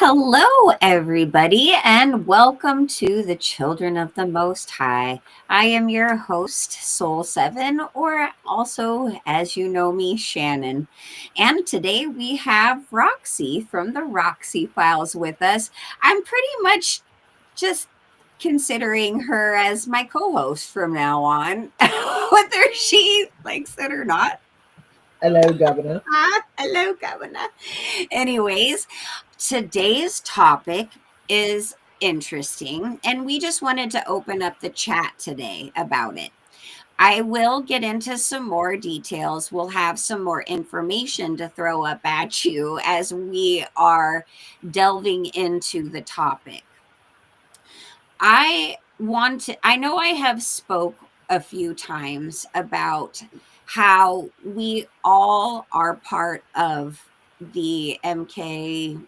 Hello, everybody, and welcome to the Children of the Most High. I am your host, Soul7, or also, as you know me, Shannon. And today we have Roxy from the Roxy Files with us. I'm pretty much just considering her as my co host from now on, whether she likes it or not. Hello, Governor. Hello, Governor. Anyways, today's topic is interesting, and we just wanted to open up the chat today about it. I will get into some more details. We'll have some more information to throw up at you as we are delving into the topic. I know I have spoke a few times about how we all are part of the MK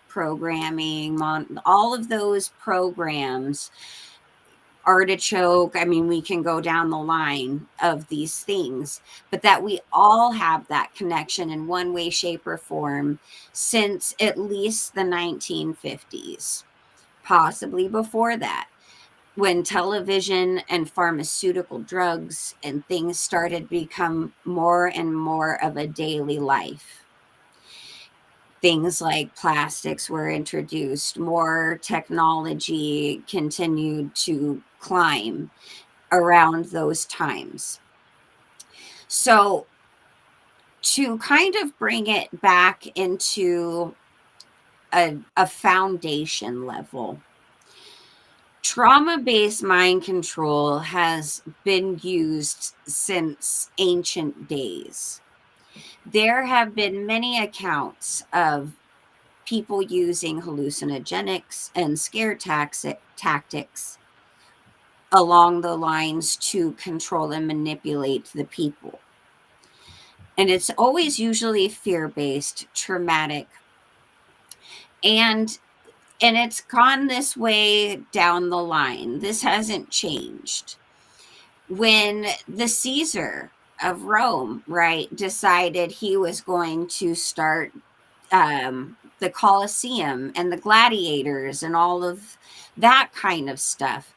programming, all of those programs, artichoke. I mean, we can go down the line of these things, but that we all have that connection in one way, shape, or form since at least the 1950s, possibly before that, when television and pharmaceutical drugs and things started to become more and more of a daily life. Things like plastics were introduced, more technology continued to climb around those times. So, to kind of bring it back into a foundation level, trauma based mind control has been used since ancient days. There have been many accounts of people using hallucinogenics and scare tactics along the lines to control and manipulate the people. And it's always usually fear-based, traumatic, and it's gone this way down the line. This hasn't changed. When the Caesar of Rome, right, decided he was going to start the Colosseum and the gladiators and all of that kind of stuff.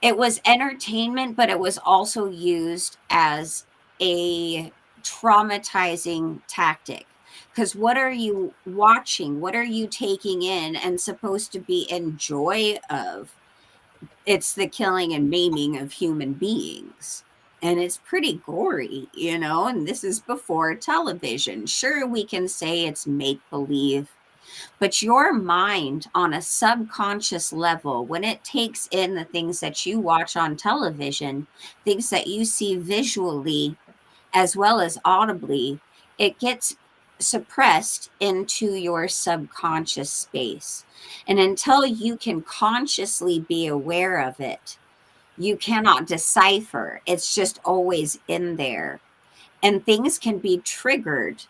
It was entertainment, but it was also used as a traumatizing tactic. Because what are you watching? What are you taking in and supposed to be in joy of? It's the killing and maiming of human beings. And it's pretty gory, and this is before television. Sure, we can say it's make believe, but your mind on a subconscious level, when it takes in the things that you watch on television, things that you see visually as well as audibly, it gets suppressed into your subconscious space. And until you can consciously be aware of it, you cannot decipher. It's just always in there. And things can be triggered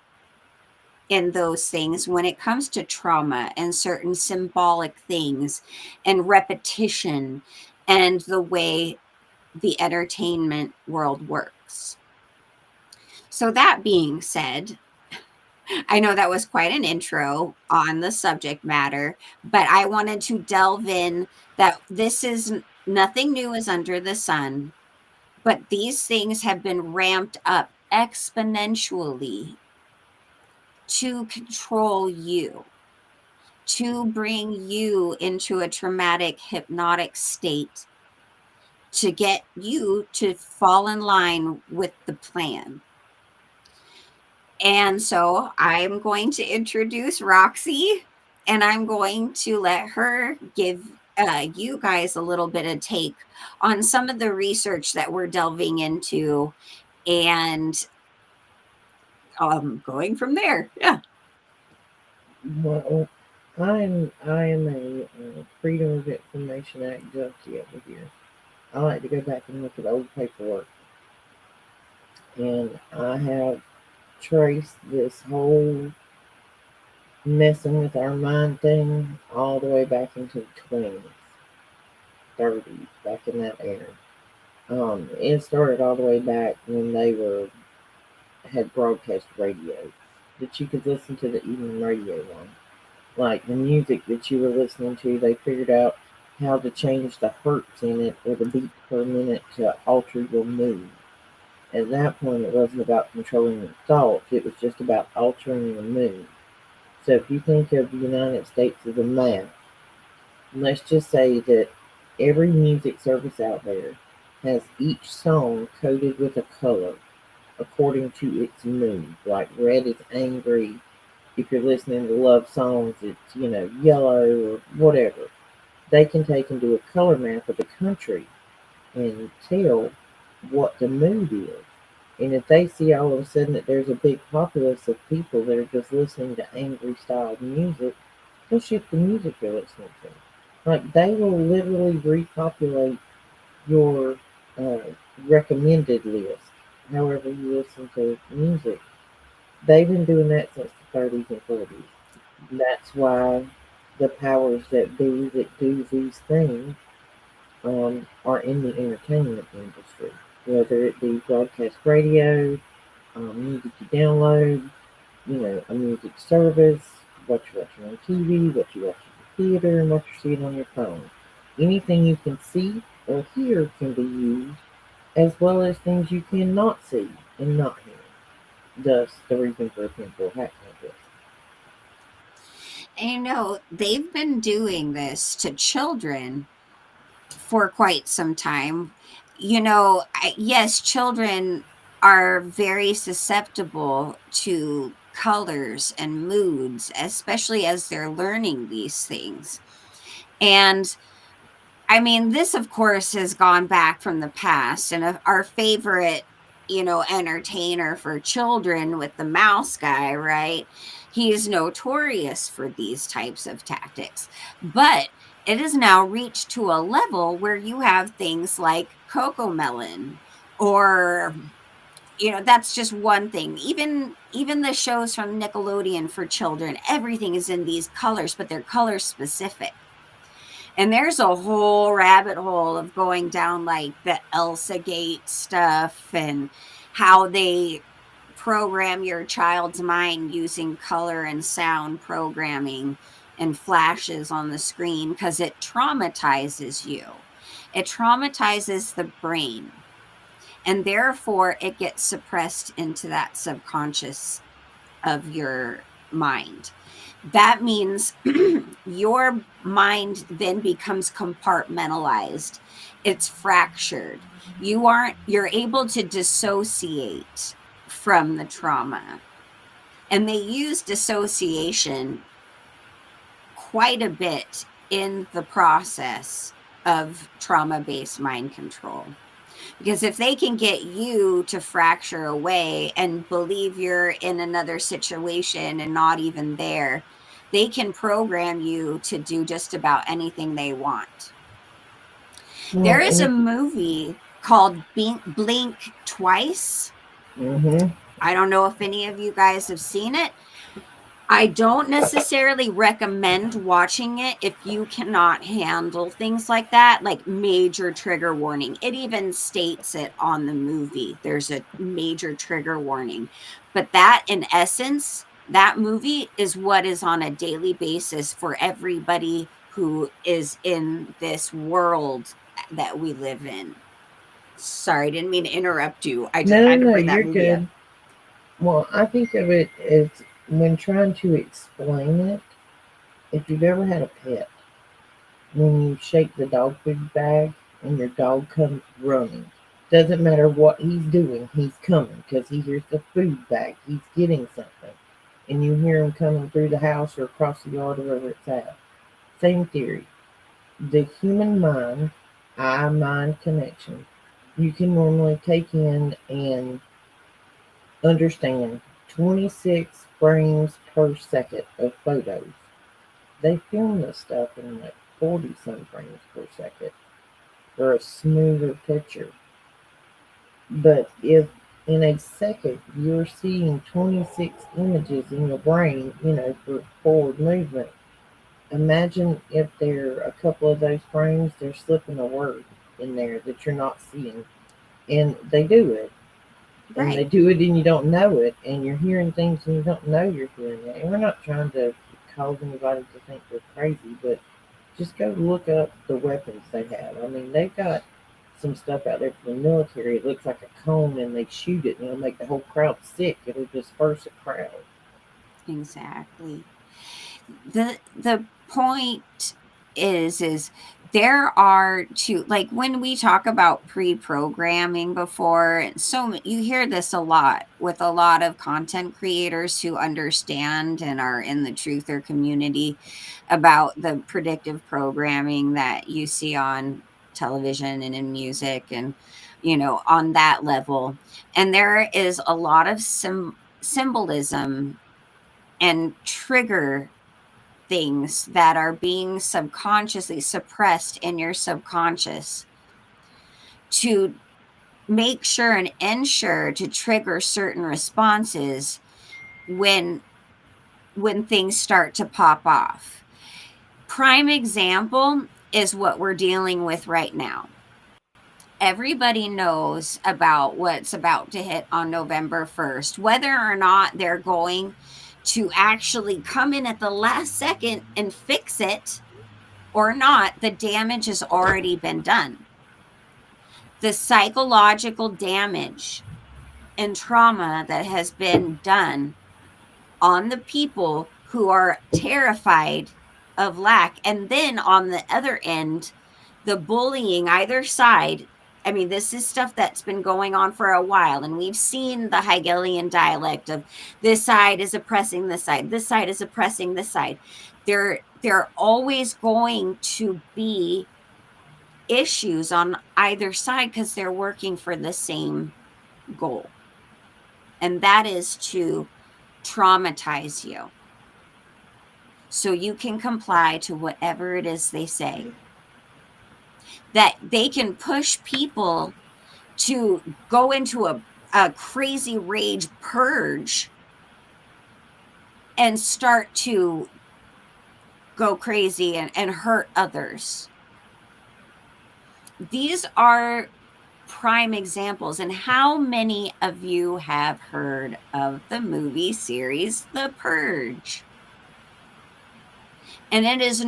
in those things when it comes to trauma and certain symbolic things and repetition and the way the entertainment world works. So, that being said, I know that was quite an intro on the subject matter, but I wanted to delve in that this is nothing new is under the sun, but these things have been ramped up exponentially to control you, to bring you into a traumatic hypnotic state, to get you to fall in line with the plan. And so I'm going to introduce Roxy, and I'm going to let her give you guys a little bit of take on some of the research that we're delving into and going from there. Yeah. Well, I am a Freedom of Information Act junkie over here. I like to go back and look at old paperwork, and I have traced this whole messing with our mind thing all the way back into the 20s, 30s, back in that era. It started all the way back when they had broadcast radio that you could listen to the evening radio on. Like the music that you were listening to, they figured out how to change the hertz in it or the beat per minute to alter your mood. At that point, it wasn't about controlling your thoughts, it was just about altering your mood. So if you think of the United States as a map, let's just say that every music service out there has each song coded with a color according to its mood. Like red is angry. If you're listening to love songs, it's, yellow or whatever. They can take and do a color map of the country and tell what the mood is. And if they see all of a sudden that there's a big populace of people that are just listening to angry styled music, they'll shift the music they're listening to. Like they will literally repopulate your uh, recommended list, however you listen to music. They've been doing that since the 30s and 40s. That's why the powers that be that do these things are in the entertainment industry, whether it be broadcast radio, music you download, a music service, what you're watching on TV, what you watch in the theater, and what you're seeing on your phone. Anything you can see or hear can be used, as well as things you cannot see and not hear. Thus, the reason for a pinball hack like And they've been doing this to children for quite some time. Yes, children are very susceptible to colors and moods, especially as they're learning these things. And I mean, this, of course, has gone back from the past. And our favorite, entertainer for children with the mouse guy, right? He's notorious for these types of tactics. But it has now reached to a level where you have things like Coco Melon or that's just one thing. Even the shows from Nickelodeon for children, everything is in these colors, but they're color specific. And there's a whole rabbit hole of going down like the Elsa Gate stuff and how they program your child's mind using color and sound programming and flashes on the screen because it traumatizes you. It traumatizes the brain. And therefore, it gets suppressed into that subconscious of your mind. That means your mind then becomes compartmentalized. It's fractured. You're able to dissociate from the trauma. And they use dissociation quite a bit in the process of trauma based mind control. Because if they can get you to fracture away and believe you're in another situation and not even there, they can program you to do just about anything they want. that. Well, There is and a if movie called Blink Twice. mm-hmm. I don't know if any of you guys have seen it. I don't necessarily recommend watching it if you cannot handle things like that, like major trigger warning. It even states it on the movie. There's a major trigger warning. But that, in essence, that movie is what is on a daily basis for everybody who is in this world that we live in. Sorry, didn't mean to interrupt you. I just No, had no, to no, bring that you're movie up. good. Well, I think of it as when trying to explain it, if you've ever had a pet, when you shake the dog food bag and your dog comes running, doesn't matter what he's doing, he's coming because he hears the food bag, he's getting something. And you hear him coming through the house or across the yard or wherever it's at. Same theory. The human mind, eye mind connection, you can normally take in and understand 26 frames per second of photos. They film this stuff in like 40 some frames per second for a smoother picture. But if in a second you're seeing 26 images in your brain, for forward movement, imagine if there a couple of those frames, they're slipping a word in there that you're not seeing. And they do it. And they Right. do it and you don't know it. And you're hearing things and you don't know you're hearing it. And we're not trying to cause anybody to think they're crazy, but just go look up the weapons they have. I mean, they've got some stuff out there for the military. It looks like a cone, and they shoot it, and it'll make the whole crowd sick. It'll disperse a crowd. Exactly. The point is there are two, like when we talk about pre-programming before, you hear this a lot with a lot of content creators who understand and are in the truther community about the predictive programming that you see on television and in music, and on that level. And there is a lot of symbolism and trigger things that are being subconsciously suppressed in your subconscious to make sure and ensure to trigger certain responses when things start to pop off. Prime example is what we're dealing with right now. Everybody knows about what's about to hit on November 1st, whether or not they're going to actually come in at the last second and fix it or not. The damage has already been done. The psychological damage and trauma that has been done on the people who are terrified of lack. And then on the other end, the bullying either side. I mean, this is stuff that's been going on for a while, and we've seen the Hegelian dialect of this side is oppressing this side is oppressing this side. They're always going to be issues on either side because they're working for the same goal, and that is to traumatize you so you can comply to whatever it is they say. That they can push people to go into a crazy rage purge and start to go crazy and hurt others. These are prime examples. And how many of you have heard of the movie series The Purge? And it is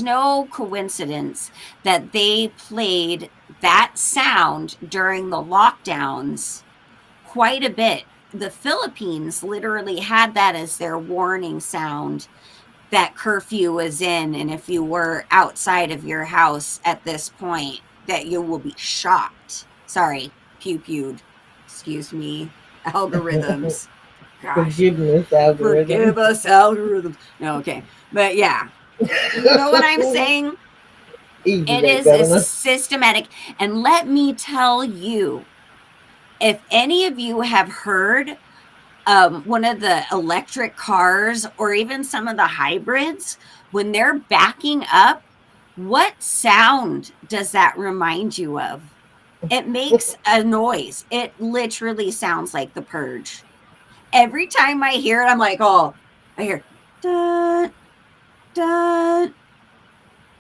no coincidence that they played that sound during the lockdowns quite a bit. The Philippines literally had that as their warning sound that curfew was in, and if you were outside of your house at this point, that you will be shocked. Sorry, pew-pewed. Excuse me, algorithms. Gosh, Forgiveness algorithm. forgive us, algorithms. No, okay. But yeah, you know what I'm saying? Easy It there, is Governor. systematic. And let me tell you, if any of you have heard one of the electric cars or even some of the hybrids, when they're backing up, what sound does that remind you of? It makes a noise. It literally sounds like the purge. Every time I hear it, I'm like, oh, I hear dun, dun,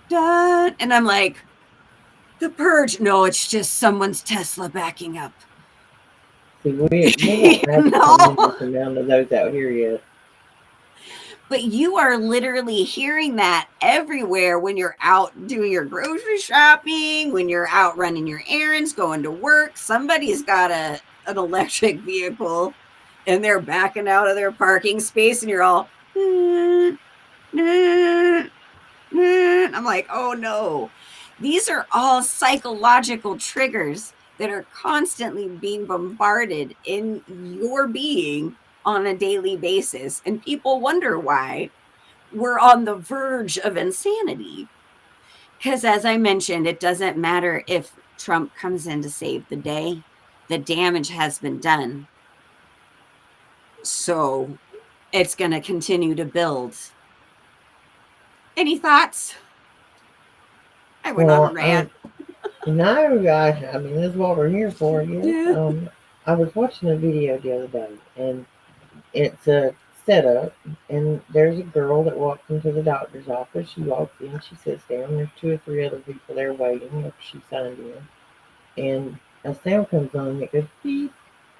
dun. And I'm like, the purge. No, it's just someone's Tesla backing up. See, we don't have a tremendous amount of those out here yet. But you are literally hearing that everywhere when you're out doing your grocery shopping, when you're out running your errands, going to work. Somebody's got an electric vehicle and they're backing out of their parking space, and you're all, I'm like, oh no. These are all psychological triggers that are constantly being bombarded in your being on a daily basis. And people wonder why we're on the verge of insanity. Because as I mentioned, it doesn't matter if Trump comes in to save the day. The damage has been done. So it's going to continue to build. Any thoughts? I went on a rant. No, guys, I mean, this is what we're here for. Yes. Yeah. I was watching a video the other day, and it's a setup, and there's a girl that walks into the doctor's office. She walks in, she sits down, there's 2 or 3 other people there waiting after she signed in, and a sound comes on that goes beep.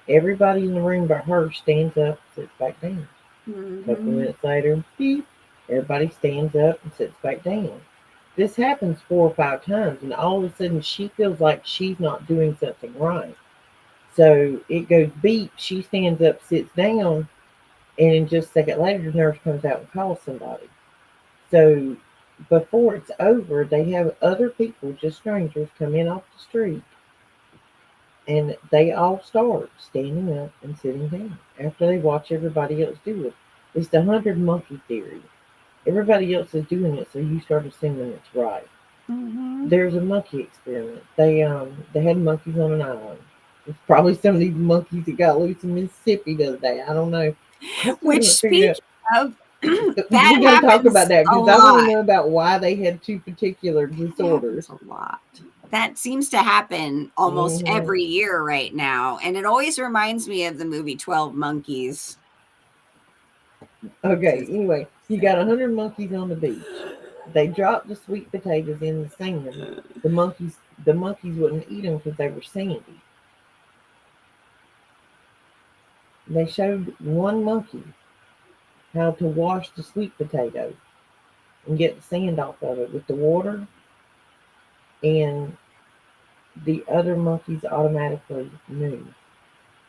Everybody in the room but her stands up, sits back down. A couple Mm-hmm. minutes later, beep, everybody stands up and sits back down. This happens 4 or 5 times, and all of a sudden she feels like she's not doing something right. So it goes beep, she stands up, sits down, and just a second later, the nurse comes out and calls somebody. So before it's over, they have other people, just strangers, come in off the street, and they all start standing up and sitting down after they watch everybody else do it. It's the 100 monkey theory. Everybody else is doing it, so you start assuming it's right. Mm-hmm. There's a monkey experiment. They had monkeys on an island. It's probably some of these monkeys that got loose in Mississippi the other day. I don't know. I still Which, haven't figured speaking out. of, We that got to talk about happens that a because I want to lot. know about why they had two particular That disorders. happens a lot. That seems to happen almost Hmm. every year right now. And it always reminds me of the movie 12 Monkeys. Okay. Just Anyway, you got 100 monkeys on the beach. They dropped the sweet potatoes in the sand. The monkeys wouldn't eat them because they were sandy. They showed one monkey how to wash the sweet potato and get the sand off of it with the water, and the other monkeys automatically knew.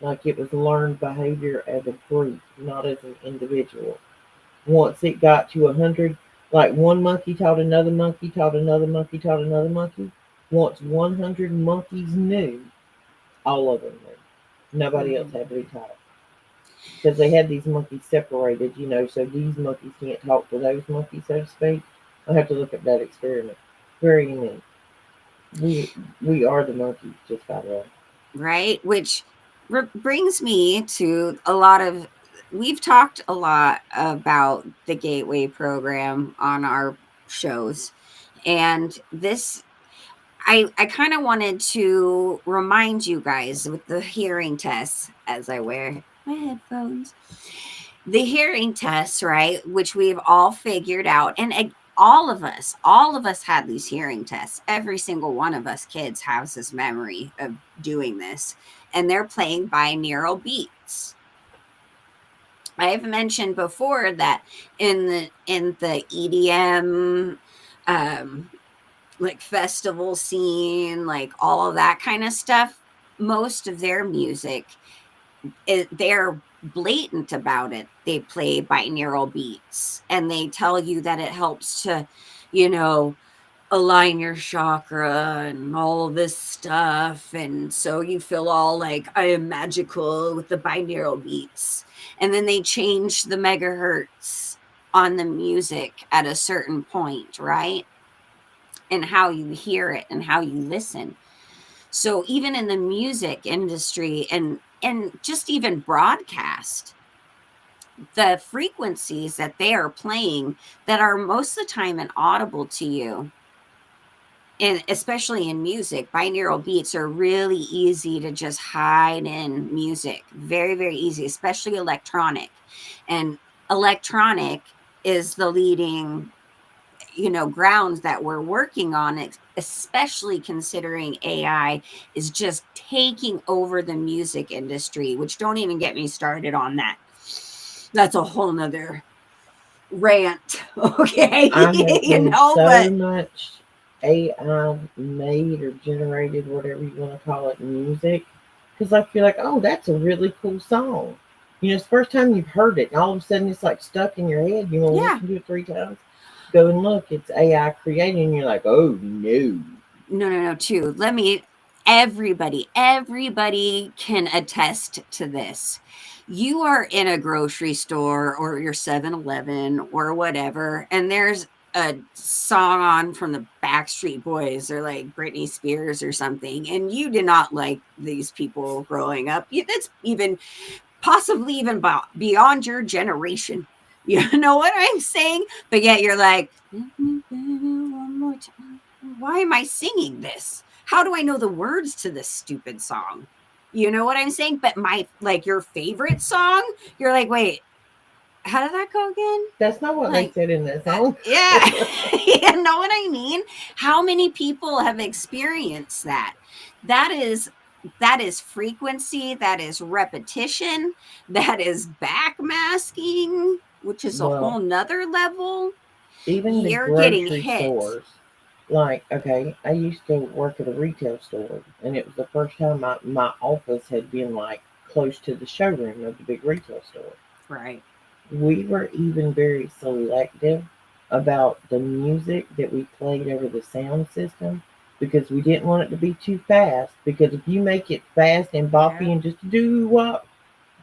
Like it was learned behavior as a group, not as an individual. Once it got to 100, like one monkey taught another monkey, taught another monkey, taught another monkey. Once 100 monkeys knew, all of them knew. Nobody else mhm. had to be taught. Because they had these monkeys separated, so these monkeys can't talk to those monkeys, so to speak. I have to look at that experiment. Very unique. We we are the monkeys, just by the way. Right? Which brings me to a lot of, we've talked a lot about the Gateway program on our shows. And this, I kind of wanted to remind you guys with the hearing tests as I wear my headphones. The hearing tests, right, which we've all figured out, and all of us had these hearing tests. Every single one of us kids has this memory of doing this, and they're playing binaural beats. I've mentioned before that in the EDM, um, like festival scene, like all of that kind of stuff, most of their music, they're blatant about it. They play binaural beats and they tell you that it helps to, you know, align your chakra and all this stuff. And so you feel all like, I am magical with the binaural beats. And then they change the megahertz on the music at a certain point, right? And how you hear it and how you listen. So even in the music industry and just even broadcast, the frequencies that they are playing that are most of the time inaudible to you, and especially in music, binaural beats are really easy to just hide in music. Very, very easy, especially electronic. And electronic is the leading, grounds that we're working on, especially considering AI is just taking over the music industry, which don't even get me started on that. That's a whole nother rant. Okay. I have seen so But much AI made or generated, whatever you want to call it, music. Because I feel like, oh, that's a really cool song. It's the first time you've heard it, and all of a sudden it's like stuck in your head. You want to yeah, listen to it 3 times. Go and look, it's AI created, and you're like, oh no. no, no, no, too. Everybody can attest to this. You are in a grocery store or your 7-Eleven or whatever, and there's a song on from the Backstreet Boys or like Britney Spears or something, and you did not like these people growing up. That's even possibly even beyond your generation. You know what I'm saying? But yet you're like, "Let me baby one more time. Why am I singing this? How do I know the words to this stupid song?" You know what I'm saying? But my, like, your favorite song, you're like, wait, how did that go again? That's not what they Like, said in that song. yeah, you know what I mean? How many people have experienced that? That is that is frequency, that is repetition, that is backmasking, which is a Well, whole nother level. even the You're getting grocery hit. stores. Like, okay, I used to work at a retail store, and it was the first time my office had been like close to the showroom of the big retail store. Right. We were even very selective about the music that we played over the sound system because we didn't want it to be too fast. Because if you make it fast and boppy Yeah. and just do what,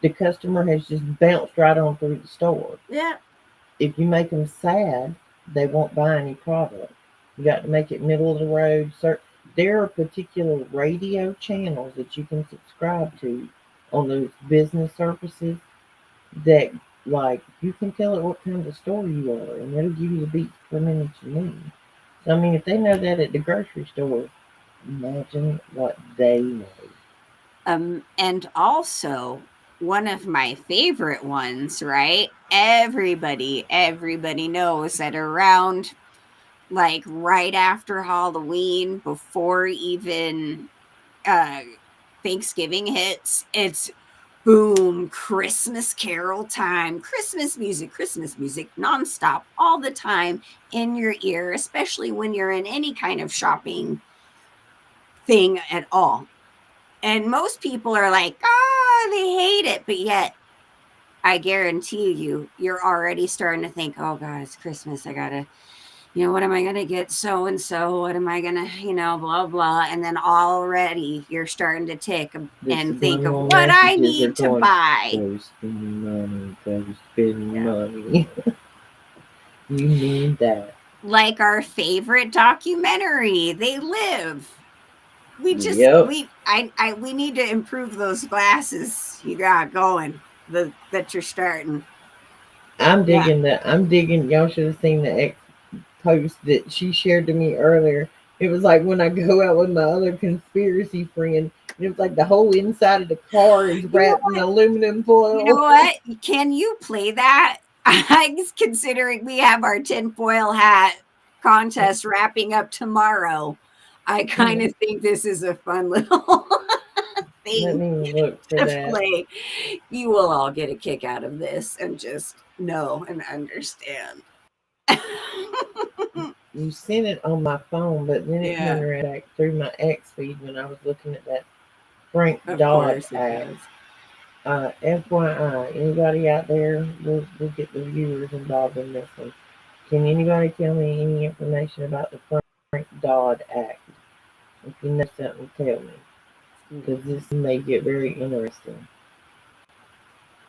the customer has just bounced right on through the store. Yeah. If you make them sad, they won't buy any product. You got to make it middle of the road. There are particular radio channels that you can subscribe to on those business services that, like, you can tell it what kind of store you are, and it'll give you the beats per minute you need. So, I mean, if they know that at the grocery store, imagine what they know. And also one of my favorite ones, right? Everybody knows that around like right after Halloween, before even uh Thanksgiving hits, it's boom, Christmas carol time, Christmas music nonstop all the time in your ear, especially when you're in any kind of shopping thing at all. And most people are like, ah, they hate it. But yet, I guarantee you, you're already starting to think, oh God, it's Christmas. I gotta, what am I gonna get so and so? What am I gonna, blah blah. And then already you're starting to tick The and think of subliminal what I messages are need to going, buy. go spend money, go spend Yeah. money. You need that. Like our favorite documentary, They Live. Yep. We need to improve those glasses you got going, that you're starting. Yeah. I'm digging. Y'all should have seen the post that she shared to me earlier. It was like when I go out with my other conspiracy friend, and it was like the whole inside of the car is You know wrapped in what? aluminum You know foil. what? Can you play that? I'm considering we have our tinfoil hat contest wrapping up tomorrow. I kind of think this is a fun little Let thing me look for to that. play. You will all get a kick out of this and just know and understand. You sent it on my phone, but then it turned Yeah, around back through my X feed when I was looking at that Frank of Dodd course it act. does. FYI, anybody out there, we'll get the viewers involved in this one. Can anybody tell me any information about the Frank Dodd Act? If you know something, tell me. Because this may get very interesting.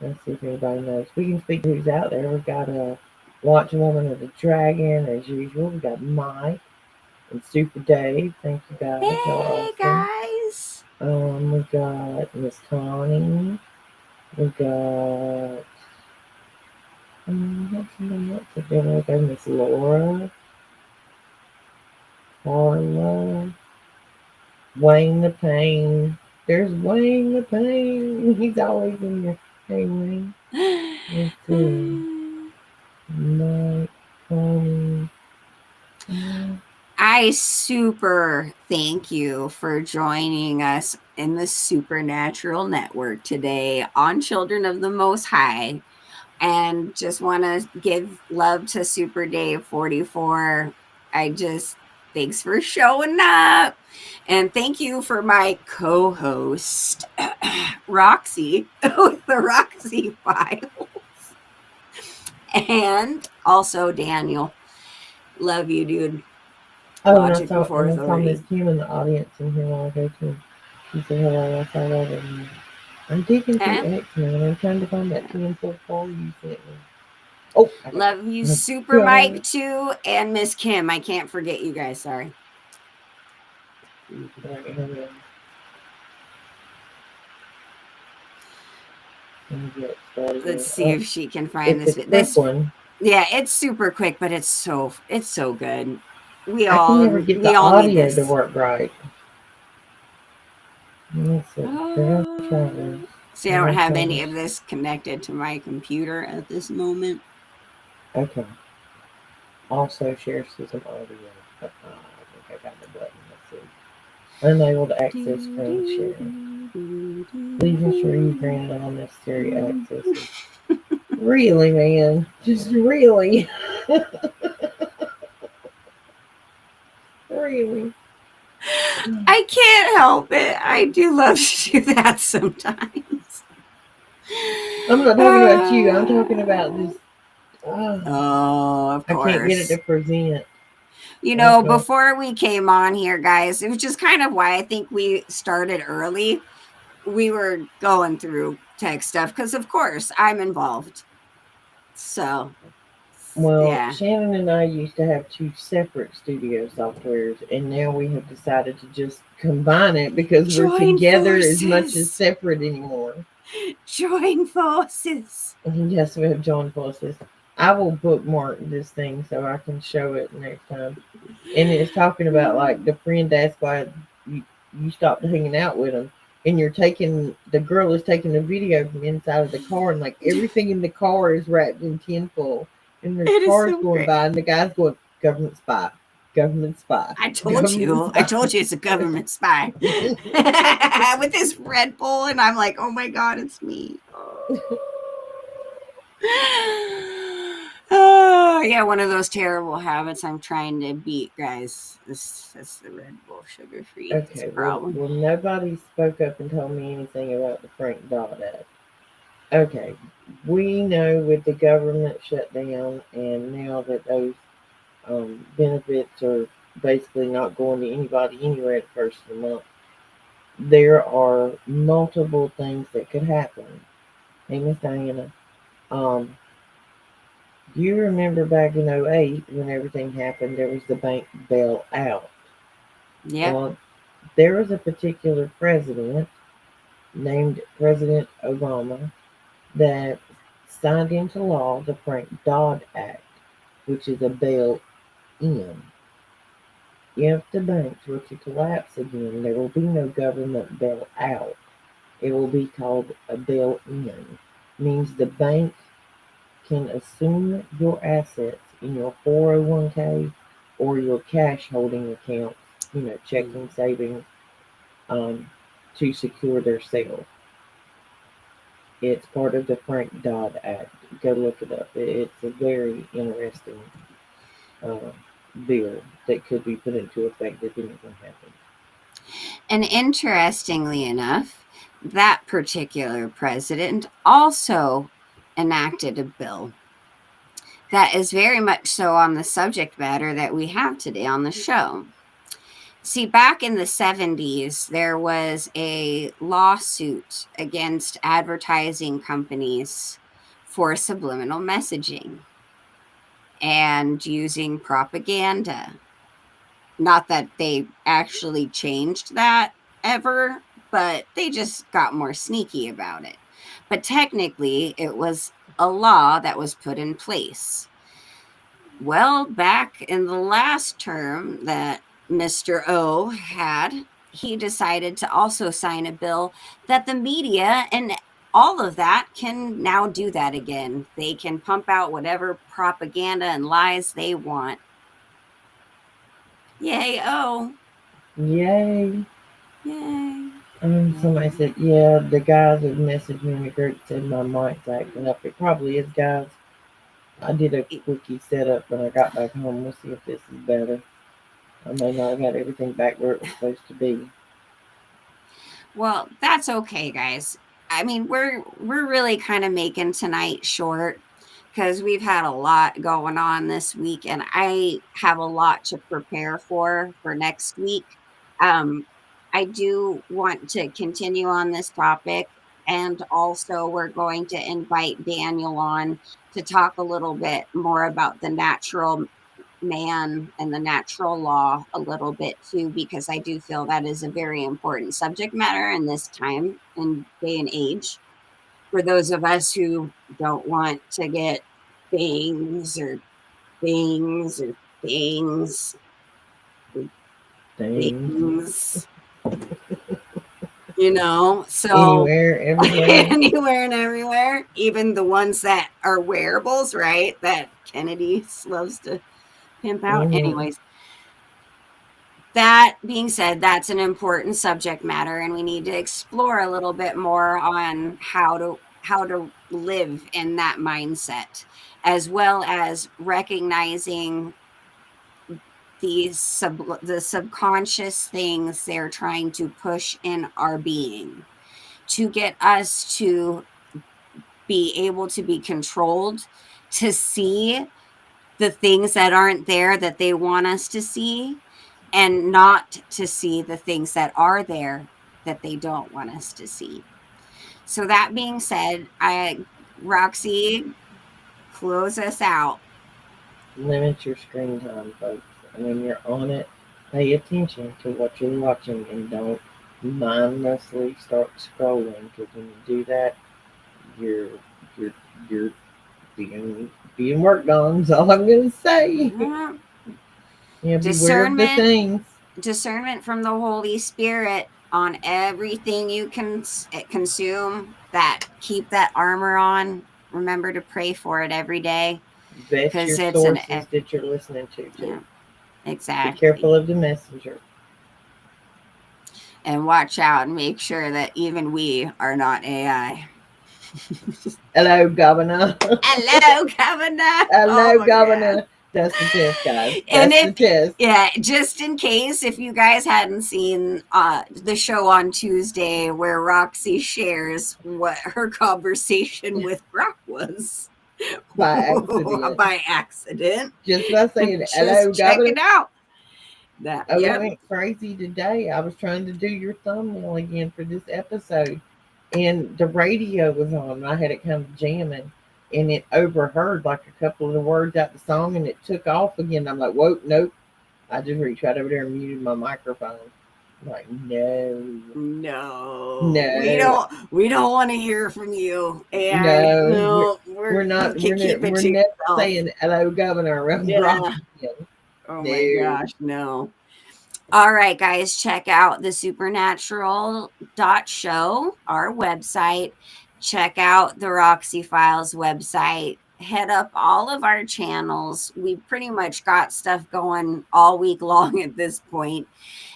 Let's see if anybody knows. We can speak to who's out there. We've got a Watch Woman of the Dragon, as usual. We've got Mike and Super Dave. Thank you guys. Y'all are Hey awesome. guys. We got Miss Connie. We got what's the name? Okay, Miss Laura, Carla, Wayne the Pain. There's Wayne the Pain. He's always in here. Hey Wayne. Let's see. Mike, Connie. I super thank you for joining us in the Supernatural Network today on Children of the Most High. And just want to give love to Super Dave 44. Thanks for showing up. And thank you for my co host, Roxy, with the Roxy Files. And also Daniel. Love you, dude. Oh, Logic before I saw Miss authority. Kim in the audience in here while ago too. She said hello. I saw that in there. I'm digging through And X Men. I'm trying to find that 1044 you sent me. Oh, I got love you, it. Oh, Super Mike, God. too, and Miss Kim. I can't forget you guys. Sorry. Right, here Let me get started Let's here. see Oh, if she can find it's a this. quick one. Yeah, it's super quick, but it's so good. We I can all never get we the all need audio to this. work right. Let's see. Travel travelers. See, I don't Travel have any travelers. of this connected to my computer at this moment. Okay. Also share system audio. I think I got the button. Let's see. Unable to access screen sharing. Please ensure you granted all necessary accesses. Really, man? Just really? Really? I can't help it. I do love to do that sometimes. I'm not talking about you. I'm talking about just. Oh, of I can't get it to course. present. Before we came on here, guys, it was just kind of why I think we started early. We were going through tech stuff because, of course, I'm involved. So, Well, yeah. Shannon and I used to have two separate studio softwares, and now we have decided to just combine it because we're Join together as much as forces. separate anymore. Join forces. Yes, we have joined forces. I will bookmark this thing so I can show it next time. And it's talking about like the friend asked why you stopped hanging out with him, and the girl is taking a video from inside of the car, and like everything in the car is wrapped in tinfoil, and there's It is cars so going great. by, and the guy's going government spy, government spy. I told Government you. I spy. told you it's a government spy. With this Red Bull, and I'm like, oh my God, it's me. Oh, yeah, one of those terrible habits I'm trying to beat, guys. That's the Red Bull sugar free. It's a Okay, problem. well, nobody spoke up and told me anything about the Frank Dodd Act. Okay, we know with the government shutdown, and now that those benefits are basically not going to anybody anywhere at the first of the month, there are multiple things that could happen. Hey, Miss Diana, um, do you remember back in '08 when everything happened, there was the bank bailout? Yep. Well, there was a particular president named President Obama that signed into law the Frank Dodd Act, which is a bail-in. If the banks were to collapse again, there will be no government bailout. It will be called a bail-in. Means the bank can assume your assets in your 401k or your cash holding accounts, checking, savings, um, to secure their sale. It's part of the Frank Dodd Act. Go look it up. It's a very interesting uh, bill that could be put into effect if anything happens. And interestingly enough, that particular president also enacted a bill that is very much so on the subject matter that we have today on the show. See, back in the 70s, there was a lawsuit against advertising companies for subliminal messaging and using propaganda. Not that they actually changed that ever, but they just got more sneaky about it. But technically, it was a law that was put in place. Well, back in the last term that Mr. O had, he decided to also sign a bill that the media and all of that can now do that again. They can pump out whatever propaganda and lies they want. Yay, O. Yay! Yay. Somebody said, yeah, the guys have messaged me in the group said my mic's acting up. It probably is, guys. I did a quickie setup when I got back home. We'll see if this is better. I may not have got everything back where it was supposed to be. Well, that's okay, guys. I mean, we're really kind of making tonight short because we've had a lot going on this week, and I have a lot to prepare for next week. Um, I do want to continue on this topic, and also we're going to invite Daniel on to talk a little bit more about the natural man and the natural law a little bit too, because I do feel that is a very important subject matter in this time and day and age for those of us who don't want to get things or things or things or Things. things, you know, so Anywhere, everywhere. anywhere and everywhere, even the ones that are wearables, right? That Kennedy loves to pimp out. Mm-hmm. Anyways, that being said, that's an important subject matter, and we need to explore a little bit more on how to live in that mindset, as well as recognizing the subconscious things they're trying to push in our being to get us to be able to be controlled, to see the things that aren't there that they want us to see, and not to see the things that are there that they don't want us to see. So that being said, Roxy, close us out. Limit your screen time, folks. And when you're on it, pay attention to what you're watching and don't mindlessly start scrolling. Because when you do that, you're you're you're being worked on. Is all I'm gonna say. Mhm. Yeah, beware of the Discernment, things. discernment from the Holy Spirit on everything you can consume. That keep that armor on. Remember to pray for it every day, Vet because your it's an sources that you're listening to. yeah, Too. Be exactly. careful of the messenger. And watch out and make sure that even we are not AI. Hello, Governor. Hello, Governor. Oh Hello, my God. Governor. That's the test, guys. And That's the if, test. yeah, just in case, if you guys hadn't seen the show on Tuesday where Roxy shares what her conversation with Brock was By accident. by accident, Just by saying hello, just check Governor. it out. That, Oh, it yep. went crazy today. I was trying to do your thumbnail again for this episode, and the radio was on. And I had it kind of jamming, and it overheard like a couple of the words out the song, and it took off again. I'm like, whoa, nope. I just reached right over there and muted my microphone. I'm like, no, No, no, we don't want to hear from you, AI. no. No, We're you not. can keep it We're to never yourself. saying hello, Governor, around Brock Yeah. again. Oh my No. gosh, no. All right, guys, check out the supernatural.show, our website. Check out the Roxy Files website. Head up all of our channels. We pretty much got stuff going all week long at this point.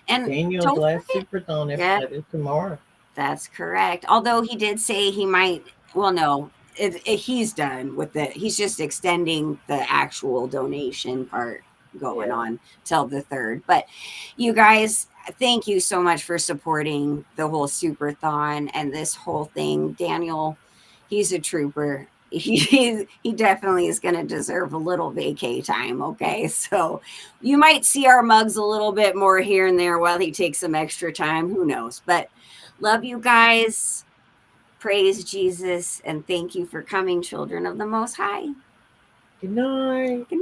And Daniel's don't last forget, Superthon yeah, episode is tomorrow. that's correct. Although he did say he might, well, no, he's done with it. He's just extending the actual donation part going Yeah. on till the 3rd. But you guys, thank you so much for supporting the whole Superthon and this whole thing. Daniel, he's a trooper. He definitely is going to deserve a little vacay time. Okay. So you might see our mugs a little bit more here and there while he takes some extra time. Who knows? But love you guys. Praise Jesus. And thank you for coming, children of the Most High. Good night. Good